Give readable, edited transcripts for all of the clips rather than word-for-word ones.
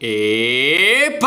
¡Epa!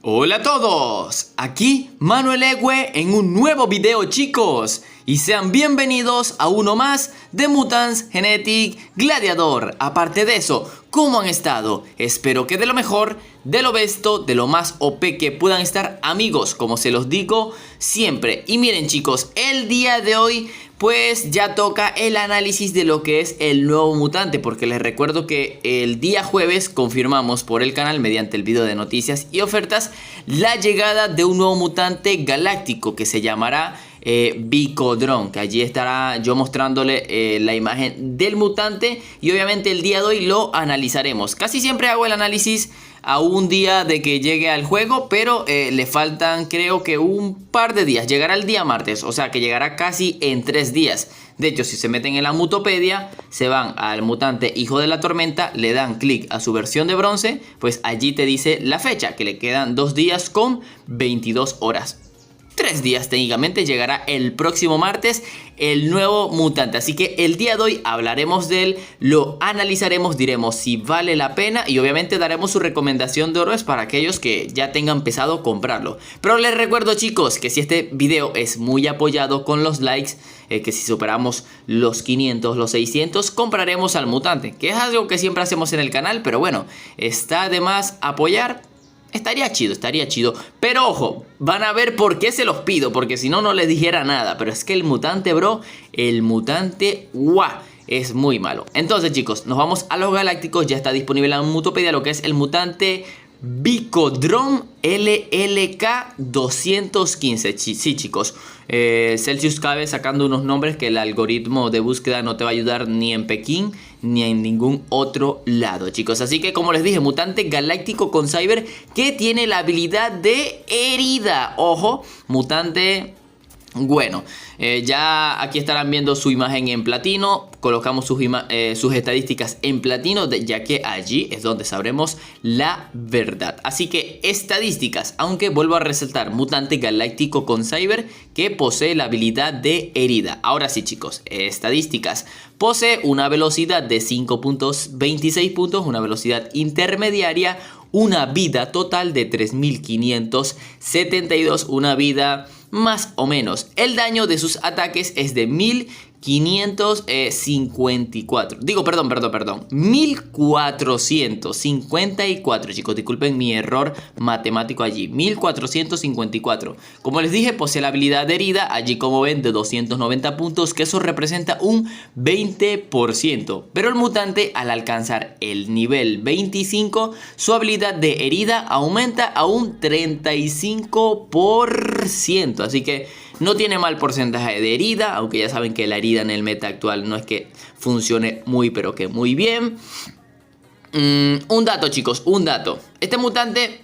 Hola a todos, aquí Manuel Egue en un nuevo video, chicos, y sean bienvenidos a uno más de Mutants Genetic Gladiator. Aparte de eso, ¿cómo han estado? Espero que de lo mejor, de lo besto, de lo más OP que puedan estar, amigos, como se los digo siempre. Y miren, chicos, el día de hoy pues ya toca el análisis de lo que es el nuevo mutante, porque les recuerdo que el día jueves confirmamos por el canal mediante el video de noticias y ofertas la llegada de un nuevo mutante galáctico que se llamará Vicodrón, que allí estará yo mostrándole la imagen del mutante, y obviamente el día de hoy lo analizaremos. Casi siempre hago el análisis a un día de que llegue al juego, pero le faltan creo que un par de días. Llegará el día martes, o sea que llegará casi en 3 días. De hecho, si se meten en la Mutopedia, se van al mutante Hijo de la Tormenta, le dan clic a su versión de bronce, pues allí te dice la fecha, que le quedan 2 días con 22 horas. 3 días técnicamente, llegará el próximo martes el nuevo mutante. Así que el día de hoy hablaremos de él, lo analizaremos, diremos si vale la pena y obviamente daremos su recomendación de héroes para aquellos que ya tengan pensado comprarlo. Pero les recuerdo, chicos, que si este video es muy apoyado con los likes, que si superamos los 500, los 600, compraremos al mutante, que es algo que siempre hacemos en el canal, pero bueno, está de más apoyar. Estaría chido, pero ojo, van a ver por qué se los pido, porque si no, no les dijera nada. Pero es que el mutante, bro, el mutante, ¡guau!, es muy malo. Entonces, chicos, nos vamos a los galácticos. Ya está disponible en la Mutopedia lo que es el mutante Vicodrón LLK 215. Sí, chicos, Celsius cabe sacando unos nombres que el algoritmo de búsqueda no te va a ayudar ni en Pekín ni en ningún otro lado, chicos. Así que, como les dije, mutante galáctico con cyber que tiene la habilidad de herida. Ojo, mutante... Bueno, ya aquí estarán viendo su imagen en platino. Colocamos sus estadísticas en platino, ya que allí es donde sabremos la verdad. Así que estadísticas, aunque vuelvo a resaltar, mutante galáctico con cyber que posee la habilidad de herida. Ahora sí, chicos, estadísticas. Posee una velocidad de 5.26 puntos, una velocidad intermediaria, una vida total de 3572, una vida más o menos. El daño de sus ataques es de 1554. Digo, perdón. 1454, chicos. Disculpen mi error matemático allí. 1454. Como les dije, posee la habilidad de herida. Allí, como ven, de 290 puntos, que eso representa un 20%. Pero el mutante, al alcanzar el nivel 25, su habilidad de herida aumenta a un 35%. Así que no tiene mal porcentaje de herida, aunque ya saben que la herida en el meta actual no es que funcione muy, pero que muy bien. Un dato, chicos, un dato. Este mutante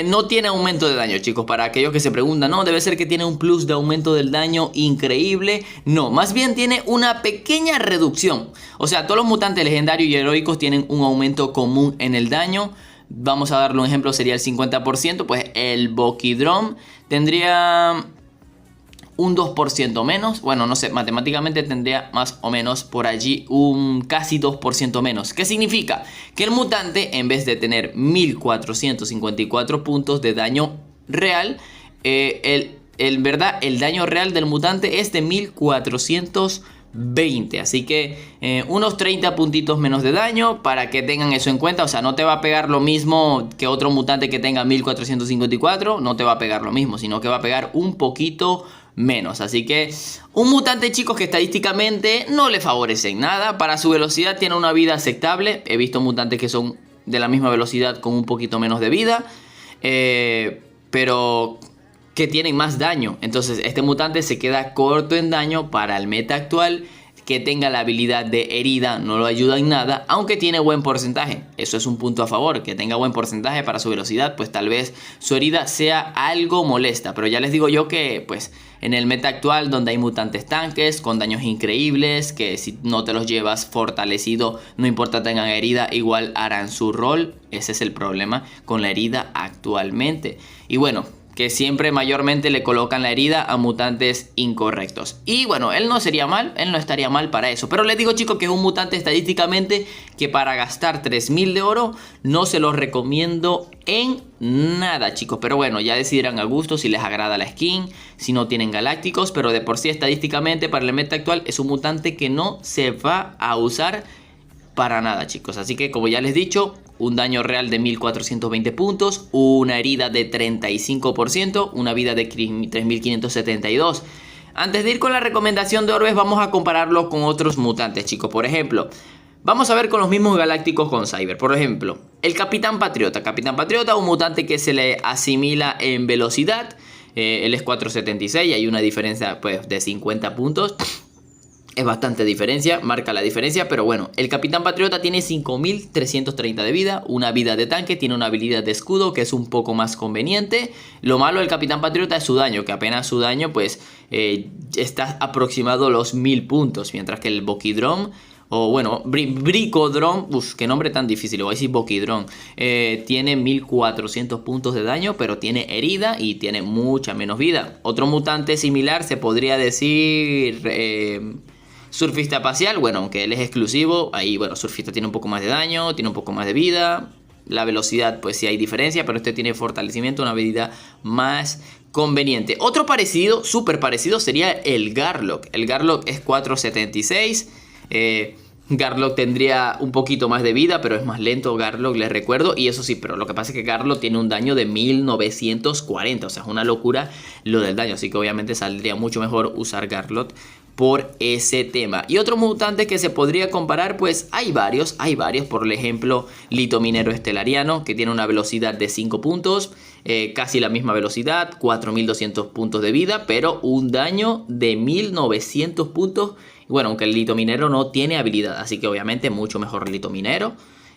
no tiene aumento de daño, chicos. Para aquellos que se preguntan, no, debe ser que tiene un plus de aumento del daño increíble. No, más bien tiene una pequeña reducción. O sea, todos los mutantes legendarios y heroicos tienen un aumento común en el daño. Vamos a darle un ejemplo, sería el 50%. Pues el Vicodrón tendría un 2% menos. Bueno, no sé, matemáticamente tendría más o menos por allí un casi 2% menos. ¿Qué significa? Que el mutante, en vez de tener 1454 puntos de daño real, el daño real del mutante es de 1420. Así que unos 30 puntitos menos de daño, para que tengan eso en cuenta. O sea, no te va a pegar lo mismo que otro mutante que tenga 1454. No te va a pegar lo mismo, sino que va a pegar un poquito menos. Así que un mutante, chicos, que estadísticamente no le favorece en nada. Para su velocidad tiene una vida aceptable. He visto mutantes que son de la misma velocidad con un poquito menos de vida, pero que tienen más daño. Entonces este mutante se queda corto en daño para el meta actual. Que tenga la habilidad de herida no lo ayuda en nada, aunque tiene buen porcentaje. Eso es un punto a favor, que tenga buen porcentaje para su velocidad. Pues tal vez su herida sea algo molesta, pero ya les digo yo que pues en el meta actual, donde hay mutantes tanques con daños increíbles, que si no te los llevas fortalecido, no importa tengan herida, igual harán su rol. Ese es el problema con la herida actualmente. Y bueno, que siempre mayormente le colocan la herida a mutantes incorrectos. Y bueno, él no sería mal, él no estaría mal para eso. Pero les digo, chicos, que es un mutante estadísticamente que para gastar 3000 de oro no se los recomiendo en nada, chicos. Pero bueno, ya decidirán a gusto si les agrada la skin, si no tienen galácticos. Pero de por sí estadísticamente para el meta actual es un mutante que no se va a usar para nada, chicos. Así que como ya les he dicho, un daño real de 1420 puntos, una herida de 35%, una vida de 3572. Antes de ir con la recomendación de orbes, vamos a compararlo con otros mutantes, chicos. Por ejemplo, vamos a ver con los mismos galácticos con Cyber. Por ejemplo, el Capitán Patriota. Capitán Patriota, un mutante que se le asimila en velocidad. Él es 476, hay una diferencia pues de 50 puntos. Es bastante diferencia, marca la diferencia, pero bueno, el Capitán Patriota tiene 5330 de vida, una vida de tanque, tiene una habilidad de escudo que es un poco más conveniente. Lo malo del Capitán Patriota es su daño, que apenas su daño pues está aproximado a los 1000 puntos, mientras que el Boquidrón, o bueno, Bricodrón, qué nombre tan difícil, voy a decir Boquidrón, tiene 1400 puntos de daño, pero tiene herida y tiene mucha menos vida. Otro mutante similar se podría decir... Surfista espacial, bueno, aunque él es exclusivo, ahí, bueno, Surfista tiene un poco más de daño, tiene un poco más de vida. La velocidad, pues sí hay diferencia, pero este tiene fortalecimiento, una habilidad más conveniente. Otro parecido, súper parecido, sería el Garlock. El Garlock es 476. Garlock tendría un poquito más de vida, pero es más lento Garlock, les recuerdo. Y eso sí, pero lo que pasa es que Garlock tiene un daño de 1940. O sea, es una locura lo del daño. Así que obviamente saldría mucho mejor usar Garlock por ese tema. Y otro mutante que se podría comparar, pues hay varios. Por ejemplo, Lito Minero Estelariano, que tiene una velocidad de 5 puntos. Casi la misma velocidad, 4200 puntos de vida, pero un daño de 1900 puntos. Bueno, aunque el Lito Minero no tiene habilidad, así que obviamente mucho mejor Lito Minero.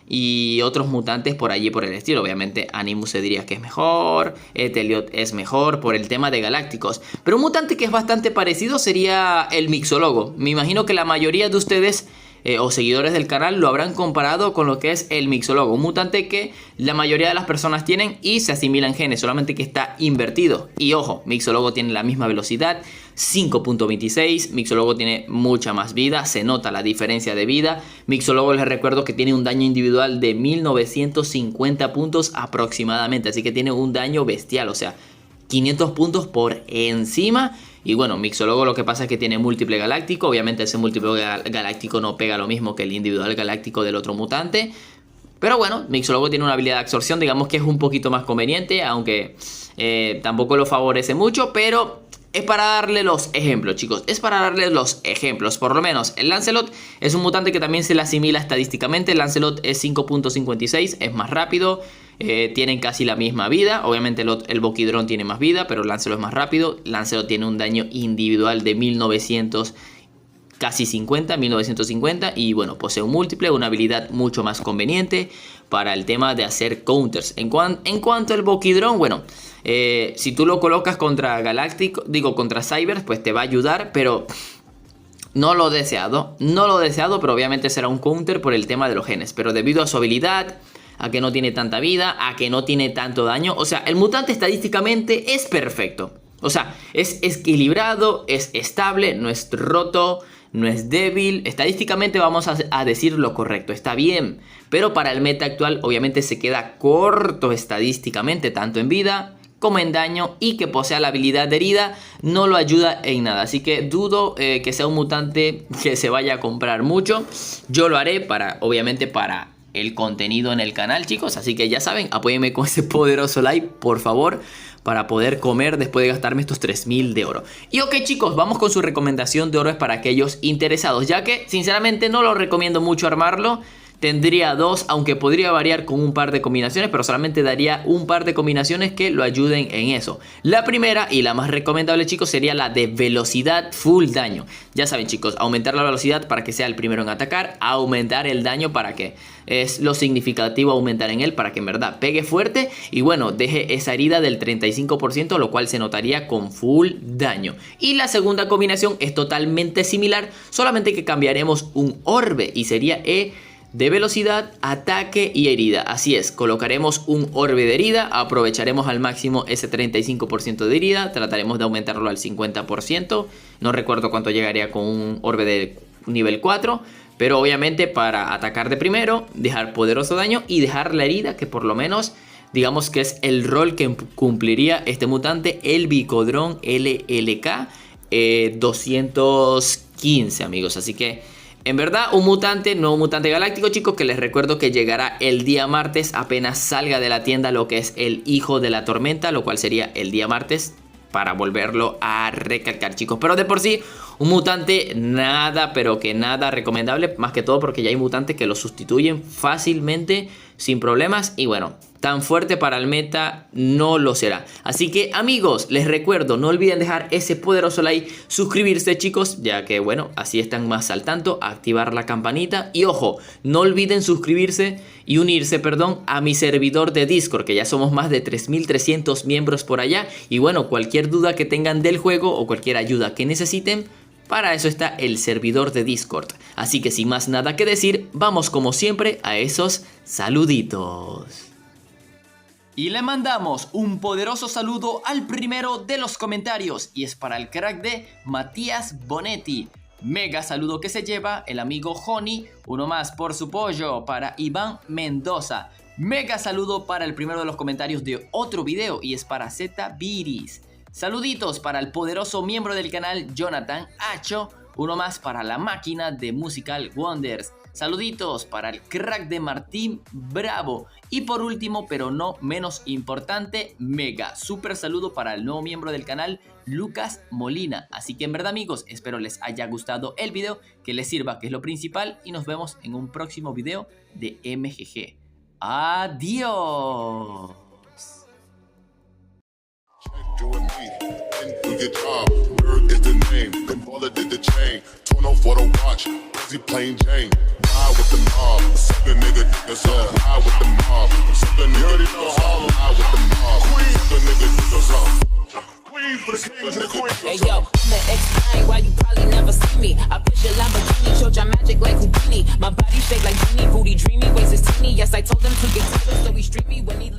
Y otros mutantes por allí por el estilo. Obviamente Animus se diría que es mejor, Eteliot es mejor por el tema de galácticos. Pero un mutante que es bastante parecido sería el Mixólogo. Me imagino que la mayoría de ustedes o seguidores del canal lo habrán comparado con lo que es el Mixólogo. Un mutante que la mayoría de las personas tienen y se asimila en genes, solamente que está invertido. Y ojo, Mixólogo tiene la misma velocidad, 5.26, Mixólogo tiene mucha más vida, se nota la diferencia de vida. Mixólogo les recuerdo que tiene un daño individual de 1950 puntos aproximadamente, así que tiene un daño bestial, o sea, 500 puntos por encima. Y bueno, Mixólogo lo que pasa es que tiene múltiple galáctico. Obviamente ese múltiple galáctico no pega lo mismo que el individual galáctico del otro mutante. Pero bueno, Mixólogo tiene una habilidad de absorción, digamos que es un poquito más conveniente, aunque tampoco lo favorece mucho, pero es para darle los ejemplos, chicos. Es para darle los ejemplos. Por lo menos el Lancelot es un mutante que también se le asimila estadísticamente. El Lancelot es 5.56, es más rápido. Tienen casi la misma vida. Obviamente el Boquidrón tiene más vida, pero el Lancelot es más rápido. Lancelot tiene un daño individual de 1900, casi 1950. Y bueno, posee un múltiple, una habilidad mucho más conveniente para el tema de hacer counters. En cuanto al Boquidrón, bueno, si tú lo colocas contra Galáctico, digo contra Cyber, pues te va a ayudar, pero no lo deseado, pero obviamente será un counter por el tema de los genes. Pero debido a su habilidad, a que no tiene tanta vida, a que no tiene tanto daño, o sea, el mutante estadísticamente es perfecto. O sea, es equilibrado, es estable, no es roto, no es débil. Estadísticamente vamos a decir lo correcto, está bien. Pero para el meta actual obviamente se queda corto estadísticamente, tanto en vida como en daño, y que posea la habilidad de herida no lo ayuda en nada. Así que dudo que sea un mutante que se vaya a comprar mucho. Yo lo haré obviamente para el contenido en el canal, chicos. Así que ya saben, apóyenme con ese poderoso like, por favor, para poder comer después de gastarme estos 3000 de oro. Y ok, chicos, vamos con su recomendación de oro para aquellos interesados, ya que sinceramente no lo recomiendo mucho armarlo. Tendría dos, aunque podría variar con un par de combinaciones, pero solamente daría un par de combinaciones que lo ayuden en eso. La primera y la más recomendable, chicos, sería la de velocidad full daño. Ya saben, chicos, aumentar la velocidad para que sea el primero en atacar, aumentar el daño para que es lo significativo, aumentar en él para que en verdad pegue fuerte y bueno, deje esa herida del 35%, lo cual se notaría con full daño. Y la segunda combinación es totalmente similar, solamente que cambiaremos un orbe y sería de velocidad, ataque y herida. Así es, colocaremos un orbe de herida, aprovecharemos al máximo ese 35% de herida, trataremos de aumentarlo al 50%. No recuerdo cuánto llegaría con un orbe de nivel 4, pero obviamente para atacar de primero, dejar poderoso daño y dejar la herida, que por lo menos digamos que es el rol que cumpliría este mutante, el Vicodrón LLK 215, amigos. Así que en verdad un mutante, nuevo mutante galáctico, chicos, que les recuerdo que llegará el día martes apenas salga de la tienda lo que es el Hijo de la Tormenta, lo cual sería el día martes, para volverlo a recalcar, chicos. Pero de por sí, un mutante nada, pero que nada recomendable, más que todo porque ya hay mutantes que lo sustituyen fácilmente, sin problemas. Y bueno, tan fuerte para el meta no lo será. Así que, amigos, les recuerdo, no olviden dejar ese poderoso like, suscribirse, chicos, ya que bueno, así están más al tanto, activar la campanita. Y ojo, no olviden suscribirse y unirse, perdón, a mi servidor de Discord, que ya somos más de 3300 miembros por allá. Y bueno, cualquier duda que tengan del juego o cualquier ayuda que necesiten, para eso está el servidor de Discord. Así que sin más nada que decir, vamos como siempre a esos saluditos. Y le mandamos un poderoso saludo al primero de los comentarios, y es para el crack de Matías Bonetti. Mega saludo que se lleva el amigo Honey, uno más por su pollo para Iván Mendoza. Mega saludo para el primero de los comentarios de otro video, y es para Z Viris. Saluditos para el poderoso miembro del canal Jonathan Acho, uno más para la máquina de Musical Wonders. Saluditos para el crack de Martín Bravo. Y por último, pero no menos importante, mega super saludo para el nuevo miembro del canal, Lucas Molina. Así que en verdad, amigos, espero les haya gustado el video, que les sirva, que es lo principal, y nos vemos en un próximo video de MGG. ¡Adiós! With the mob, suck a nigga, niggas up. High with the mob, suck a nigga, niggas up. High with the mob, suck a nigga, niggas up. Queen for the kings and the queens. Hey yo, I'ma explain why you probably never see me. I push a Lamborghini, show your magic like Houdini. My body shake like Genie, booty dreamy, waist is teeny. Yes, I told him to get tighter, so he streamed me when he